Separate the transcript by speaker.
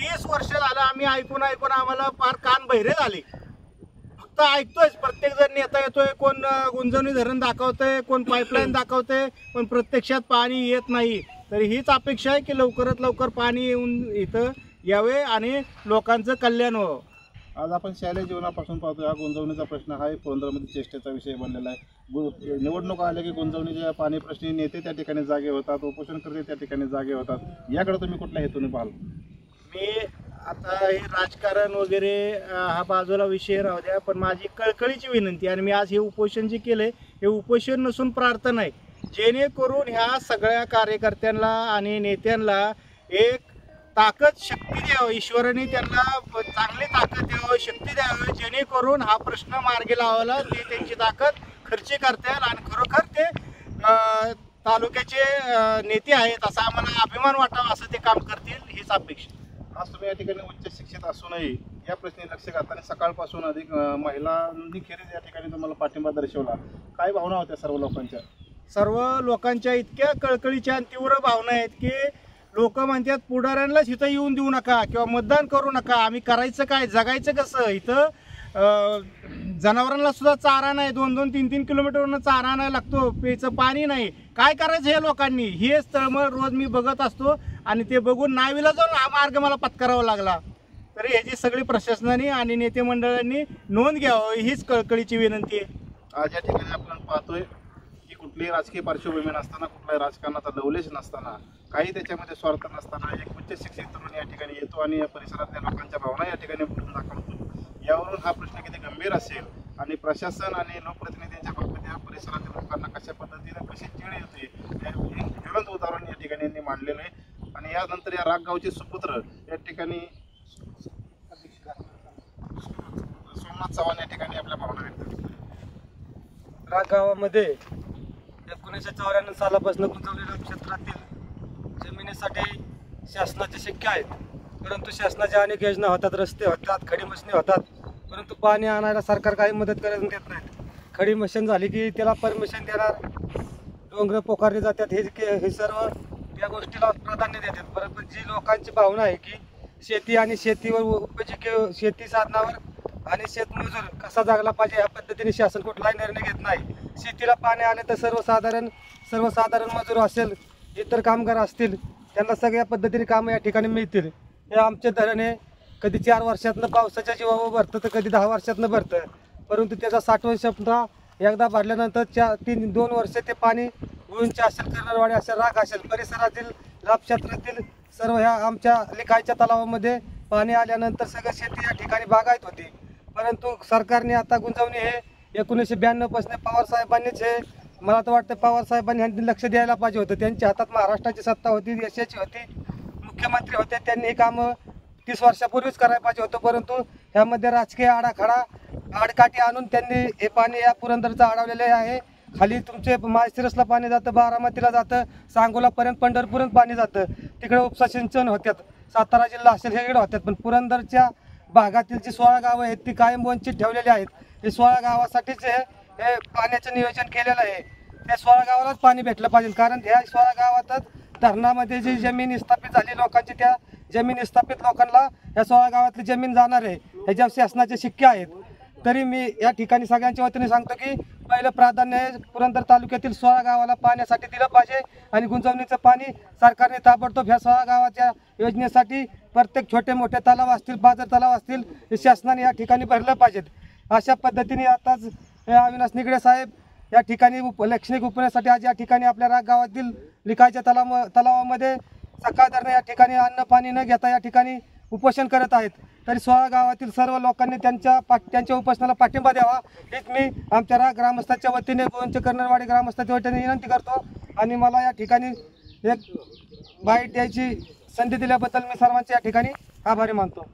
Speaker 1: 30 वर्ष झालं आम्ही ऐकून ऐकून आम्हाला फार कान बहिरे झाले। फक्त ऐकतोय, प्रत्येक जण नेता येतोय, कोण गुंजवणी धरण दाखवतंय, कोण पाईपलाईन दाखवतंय, पण प्रत्यक्षात पाणी येत नाही। तर हीच अपेक्षा आहे की लवकरात लवकर पाणी येऊन इथं यावे आणि लोकांचं कल्याण व्हावं।
Speaker 2: आज आपण शालेय जीवनापासून पाहतो हा गुंजवणीचा प्रश्न हा पुरंदरमध्ये चेष्टेचा विषय बनलेला आहे। निवडणूक आल्या की गुंजवणीच्या पाणी प्रश्नी नेते त्या ठिकाणी जागे होतात, उपोषणकर्ते त्या ठिकाणी जागे होतात। याकडे तुम्ही कुठल्या हेतूने पाहाल?
Speaker 1: मी आता हे राजकारण वगैरे हा बाजूला विषय राहू द्या, पण माझी कळकळीची विनंती आणि मी आज हे उपोषण जे केलंय हे उपोषण नसून प्रार्थना आहे, जेणेकरून ह्या सगळ्या कार्यकर्त्यांना आणि नेत्यांना एक ताकद शक्ती द्यावं, ईश्वराने त्यांना चांगली ताकद द्यावं, शक्ती द्यावी, जेणेकरून हा प्रश्न मार्गी लावायला ते त्यांची ताकद खर्ची करतील आणि खरोखर ते तालुक्याचे नेते आहेत असा आम्हाला अभिमान वाटावा असं ते काम करतील, हीच अपेक्षा।
Speaker 2: आज तुम्ही या ठिकाणी उच्च शिक्षित असूनही या प्रश्नी लक्ष घालताना सकाळपासून अधिक महिलांनी खेरीज या ठिकाणी तुम्हाला पाठिंबा दर्शवला, काय भावना होत्या सर्व लोकांच्या?
Speaker 1: सर्व लोकांच्या इतक्या कळकळीच्या आणि तीव्र भावना आहेत की लोक म्हणतात पुढाऱ्यांनाच इथं येऊन देऊ नका किंवा मतदान करू नका, आम्ही करायचं काय, जगायचं कसं? इथं जनावरांना सुद्धा चारा नाही, 2-2, 3-3 किलोमीटरवरनं चारा नाही लागतो, प्यायचं पाणी नाही, काय करायचं हे लोकांनी? हे तळमळ रोज मी बघत असतो आणि ते बघून नावीला जाऊन हा मार्ग मला पत्करावा लागला। तरी ह्याची सगळी प्रशासनाने आणि नेते मंडळांनी नोंद घ्यावं हीच कळकळीची विनंती आहे।
Speaker 2: आज या ठिकाणी आपण पाहतोय की कुठलीही राजकीय पार्श्वभूमी नसताना, कुठल्याही राजकारणाचा लवलेश नसताना, काही त्याच्यामध्ये स्वार्थ नसताना एक उच्च शिक्षित तरुण या ठिकाणी येतो आणि या परिसरातल्या लोकांच्या भावना या ठिकाणी बोलून दाखवतो। यावरून हा प्रश्न किती गंभीर असेल आणि प्रशासन आणि लोकप्रतिनिधींच्या बाबतीत या परिसरातील लोकांना कशा पद्धतीने कशी चीड येते हे ज्वलंत उदाहरण या ठिकाणी यांनी मांडलेलं आहे। आणि यानंतर या रागगावचे सुपुत्र या ठिकाणी सोमनाथ चव्हाण या ठिकाणी आपल्या भावना व्यक्त करतात।
Speaker 3: राग गावामध्ये 1994 सालापासून गुंतवलेल्या क्षेत्रातील जमिनीसाठी शासनाचे शक्य आहेत, परंतु शासनाच्या अनेक योजना होतात, रस्ते होतात, खडी मशिनी होतात, परंतु पाणी आणायला सरकार काही मदत करून देत नाहीत। खडी मशीन झाली की त्याला परमिशन देणार, डोंगर पोकारले जातात, हे सर्व या गोष्टीला प्राधान्य देतात। परंतु जी लोकांची भावना आहे की शेती आणि शेतीवर उपजीविके, शेती साधनावर आणि शेतमजूर कसा जगला पाहिजे या पद्धतीने शासन कुठलाही निर्णय घेत नाही। शेतीला पाणी आले तर सर्वसाधारण मजूर असेल, इतर कामगार असतील, त्यांना सगळ्या पद्धतीने कामं या ठिकाणी मिळतील। हे आमचे धरण आहे कधी 4 वर्षातनं पावसाच्या जीवावर भरतं तर कधी 10 वर्षातनं भरतं, परंतु त्याचा 60 क्षमता एकदा भरल्यानंतर 2 वर्ष ते पाणी गुळूंचे असेल, कर्नरवाडी असेल, राख असेल, परिसरातील लाभक्षेत्रातील सर्व ह्या आमच्या लिकायच्या तलावामध्ये पाणी आल्यानंतर सगळं शेती या ठिकाणी बागायत होती। परंतु सरकारने आता गुंजवणी हे 1992 पासून पवार साहेबांनीच हे, मला तर वाटतं पवार साहेबांनी ह्यांनी लक्ष द्यायला पाहिजे होतं। त्यांच्या हातात महाराष्ट्राची सत्ता होती, देशाची होती, मुख्यमंत्री होते, त्यांनी हे कामं 30 वर्षापूर्वीच करायला पाहिजे होतं। परंतु ह्यामध्ये राजकीय आडकाठी आणून त्यांनी हे पाणी या पुरंदरचं अडवलेले आहे। खाली तुमचे माळशिरसला पाणी जातं, बारामतीला जातं, सांगोलापर्यंत, पंढरपूरपर्यंत पाणी जातं, तिकडे उपसा सिंचन होत्यात, सातारा जिल्हा असेल हे होत्यात, पण पुरंदरच्या भागातील जी 16 गावं आहेत ती कायम वंचित ठेवलेली आहेत। हे 16 गावासाठीच हे पाण्याचं नियोजन केलेलं आहे। त्या 16 गावालाच पाणी भेटलं पाहिजे, कारण ह्या 16 गावातच धरणामध्ये जी जमीन स्थापित झाली लोकांची, त्या जमीन स्थापित लोकांना ह्या 16 गावातली जमीन जाणार आहे, ह्याच्यावर शासनाचे शिक्के आहेत। तरी मी या ठिकाणी सगळ्यांच्या वतीने सांगतो की पहिलं प्राधान्य हे पुरंदर तालुक्यातील 16 गावाला पाण्यासाठी दिलं पाहिजे आणि गुंजवणीचं पाणी सरकारने ताबडतोब ह्या 16 गावाच्या योजनेसाठी प्रत्येक छोटे मोठे तलाव असतील, पाझर तलाव असतील, हे शासनाने या ठिकाणी भरलं पाहिजेत। अशा पद्धतीने आताच अविनाश निगडे साहेब या ठिकाणी लक्षणिक उपण्यासाठी आज या ठिकाणी आपल्या राग गावातील लिकायच्या तलावामध्ये सकाळधरणं या ठिकाणी अन्न पाणी न घेता या ठिकाणी उपोषण करत आहेत। तरी 16 गावातील सर्व लोकांनी त्यांच्या उपोषणाला पाठिंबा द्यावा हीच मी आमच्या राग ग्रामस्थांच्या वतीने, गोंचे कर्नरवाडी ग्रामस्थांच्या वतीने विनंती करतो। आणि मला या ठिकाणी एक बाईट द्यायची संधी दिल्याबद्दल मी सर्वांचे या ठिकाणी आभारी मानतो।